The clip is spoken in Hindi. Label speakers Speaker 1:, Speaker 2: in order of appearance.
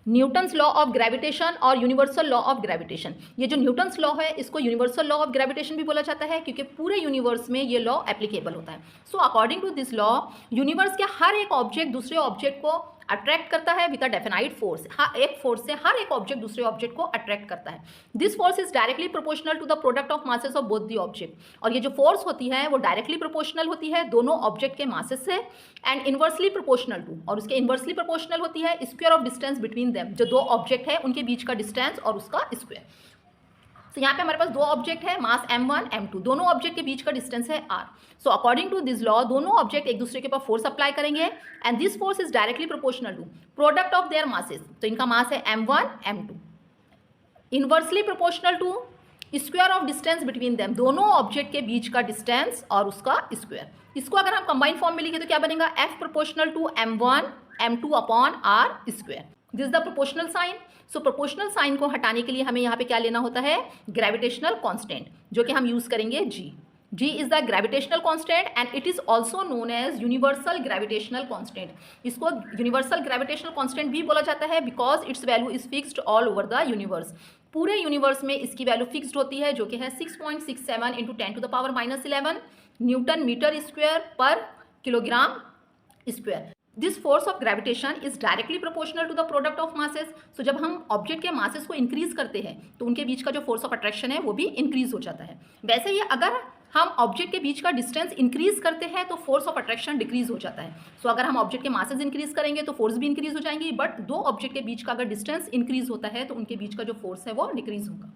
Speaker 1: न्यूटन्स लॉ ऑफ ग्रेविटेशन और यूनिवर्सल लॉ ऑफ ग्रेविटेशन। ये जो न्यूटन्स लॉ है इसको यूनिवर्सल लॉ ऑफ ग्रेविटेशन भी बोला जाता है क्योंकि पूरे यूनिवर्स में ये लॉ एप्लीकेबल होता है। So according to this law universe के हर एक ऑब्जेक्ट दूसरे ऑब्जेक्ट को अट्रैक्ट करता है विद अ डेफिनाइट फोर्स। हाँ, एक फोर्स से हर एक ऑब्जेक्ट दूसरे ऑब्जेक्ट को अट्रैक्ट करता है। This force is directly proportional to the product of masses of both the object. और ये जो फोर्स होती है वो डायरेक्टली प्रोपोर्शनल होती है दोनों ऑब्जेक्ट के मासेस से एंड इनवर्सली प्रोपोर्शनल टू, और उसके इनवर्सली प्रोपोर्शनल होती है square of distance between them. जो दो ऑब्जेक्ट है उनके बीच का डिस्टेंस और उसका स्क्वायर। तो यहाँ पे हमारे पास दो ऑब्जेक्ट है, मास m1 m2, दोनों ऑब्जेक्ट के बीच का डिस्टेंस है r। So according to this law दोनों ऑब्जेक्ट एक दूसरे के ऊपर फोर्स अप्लाई करेंगे and this force is directly proportional to product of their masses. तो इनका मास है m1 m2, inversely proportional to square of distance between them, दोनों ऑब्जेक्ट के बीच का डिस्टेंस और उसका स्क्वायर। इसको अगर हम कंबाइंड फॉर्म में लिखे तो क्या बनेगा, f proportional to m1 m2 upon r square. This is the proportional sign. So proportional sign को हटाने के लिए हमें यहाँ पे क्या लेना होता है, ग्रेविटेशनल कांस्टेंट, जो कि हम यूज करेंगे g। g is the gravitational constant and it is also known as universal gravitational constant. इसको यूनिवर्सल ग्रेविटेशनल कांस्टेंट भी बोला जाता है because its value is fixed all over the universe. पूरे यूनिवर्स में इसकी वैल्यू फिक्स्ड होती है जो कि है 6.67 into 10 to the power -11 newton metre square पर kilogram square. This force of gravitation is directly proportional to the product of masses. So जब हम ऑब्जेक्ट के मासेस को इंक्रीज करते हैं तो उनके बीच का जो फोर्स ऑफ अट्रैक्शन है वो भी इंक्रीज हो जाता है। वैसे ही अगर हम ऑब्जेक्ट के बीच का डिस्टेंस इंक्रीज करते हैं तो फोर्स ऑफ अट्रैक्शन डिक्रीज हो जाता है। सो अगर हम ऑब्जेक्ट के मासेस इंक्रीज करेंगे तो फोर्स भी इंक्रीज हो जाएंगी, बट दो ऑब्जेक्ट के बीच का अगर डिस्टेंस इंक्रीज होता है तो उनके बीच का जो फोर्स है वो डिक्रीज होगा।